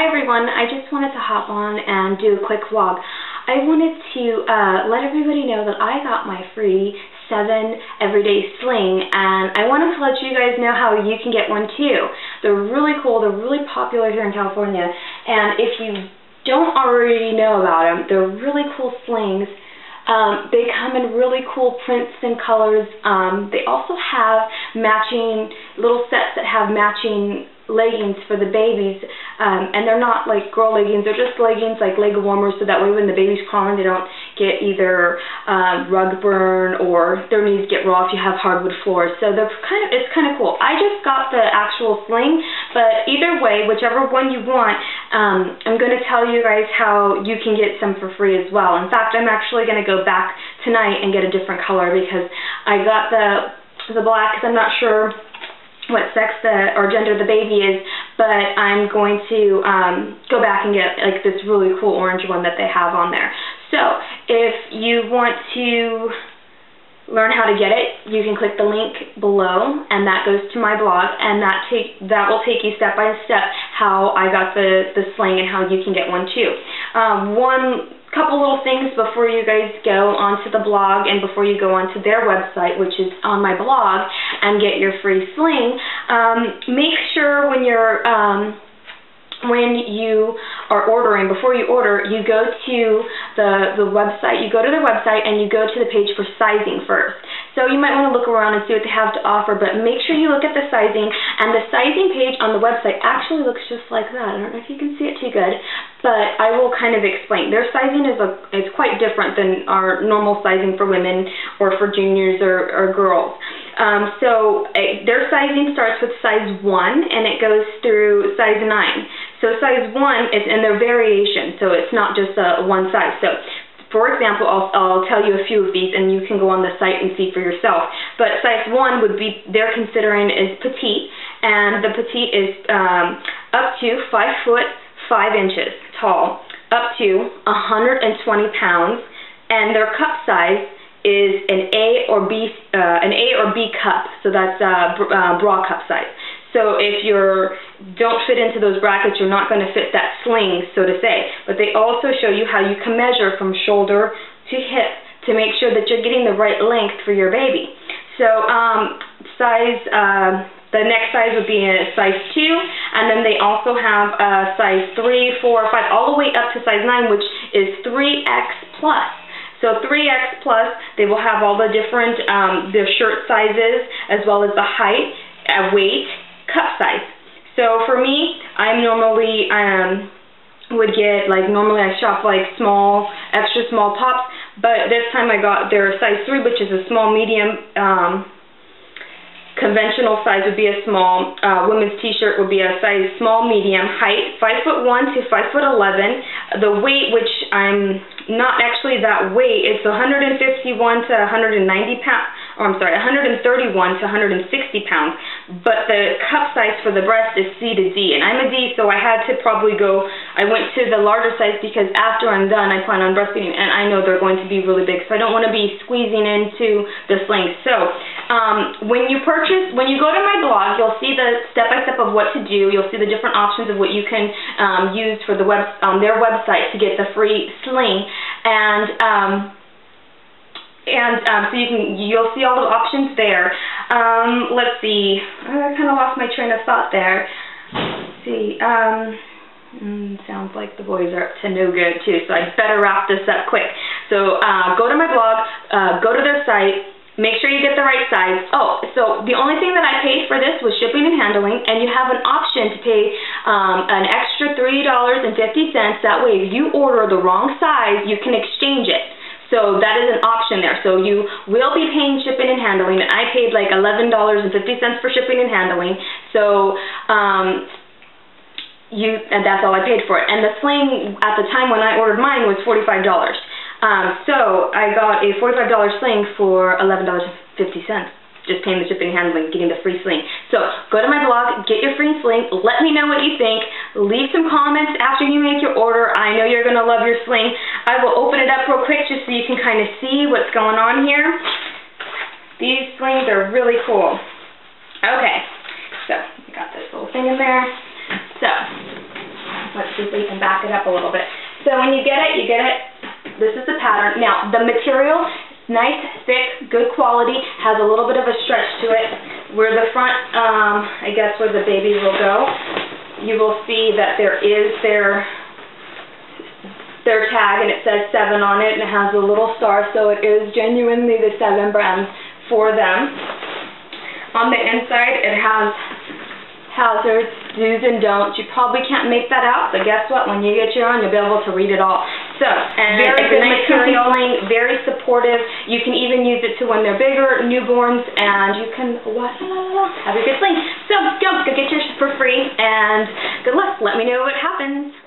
Hi everyone, I just wanted to hop on and do a quick vlog. I wanted to let everybody know that I got my free 7 everyday sling, and I wanted to let you guys know how you can get one too. They're really cool, they're really popular here in California, and if you don't already know about them, they're really cool slings. They come in really cool prints and colors. They also have matching little sets that have matching leggings for the babies, and they're not like girl leggings, they're just leggings like leg warmers, so that way when the baby's crawling they don't get either rug burn or their knees get raw if you have hardwood floors. So it's kind of cool. I just got the actual sling, but either way, whichever one you want, I'm going to tell you guys how you can get some for free as well. In fact, I'm actually going to go back tonight and get a different color because I got the black because I'm not sure what sex or gender the baby is, but I'm going to go back and get like this really cool orange one that they have on there. So if you want to learn how to get it, you can click the link below, and that goes to my blog, and that will take you step by step how I got the sling and how you can get one too. One couple little things before you guys go onto the blog and before you go onto their website, which is on my blog, and get your free sling. Make sure when you are ordering, before you order, you go to the website, you go to their website and you go to the page for sizing first. So you might want to look around and see what they have to offer, but make sure you look at the sizing, and the sizing page on the website actually looks just like that. I don't know if you can see it too good, but I will kind of explain. Their sizing is quite different than our normal sizing for women or for juniors or girls. So their sizing starts with size 1 and it goes through size 9. So size 1 is in their variation, so it's not just one size. So for example, I'll tell you a few of these and you can go on the site and see for yourself. But size 1 would be, they're considering is petite, and the petite is up to 5 foot 5 inches tall, up to 120 pounds, and their cup size is an A or B cup, so that's bra cup size. So if you don't fit into those brackets, you're not going to fit that sling, so to say. But they also show you how you can measure from shoulder to hip to make sure that you're getting the right length for your baby. So the next size would be a size 2, and then they also have size 3, 4, 5, all the way up to size 9, which is 3X plus. So 3X plus, they will have all the different their shirt sizes as well as the height, weight, cup size. So for me, I'm normally would get, like, normally I shop like small, extra small tops, but this time I got their size 3, which is a small medium. Conventional size would be a small. Women's t-shirt would be a size small medium. Height 5'1" to 5'11". The weight, which I'm not actually that weight, it's 151 to 190 pounds. Or I'm sorry, 131 to 160 pounds. But the cup size for the breast is C to D, and I'm a D, so I had to probably go. I went to the larger size because after I'm done, I plan on breastfeeding, and I know they're going to be really big, so I don't want to be squeezing into the sling. So when you go to my blog, you'll see the step-by-step of what to do. You'll see the different options of what you can use for their website to get the free sling, and so you'll see all the options there. Let's see. I kind of lost my train of thought there. Let's see. Sounds like the boys are up to no good too, so I better wrap this up quick. So go to my blog, go to their site. Make sure you get the right size. Oh, so the only thing that I paid for this was shipping and handling, and you have an option to pay an extra $3.50. That way, if you order the wrong size, you can exchange it. So that is an option there. So you will be paying shipping and handling. I paid like $11.50 for shipping and handling. So and that's all I paid for it. And the sling at the time when I ordered mine was $45. So I got a $45 sling for $11.50. Just paying the shipping and handling, getting the free sling. So go to my blog, get your free sling, let me know what you think, leave some comments after you make your order. I know you're going to love your sling. I will open it up real quick just so you can kind of see what's going on here. These slings are really cool. Okay, so we got this little thing in there. So let's see so you can back it up a little bit. So when you get it, this is the pattern. Now, the material, nice, thick, good quality, has a little bit of a stretch to it. Where the front, I guess where the baby will go, you will see that there is their tag, and it says 7 on it, and it has a little star, so it is genuinely the 7 brand for them. On the inside, it has hazards, do's and don'ts. You probably can't make that out, but guess what? When you get your own, you'll be able to read it all. So, and very good material, very supportive. You can even use it to when they're bigger, newborns, and you can have a good sling. So, go get yours for free, and good luck. Let me know what happens.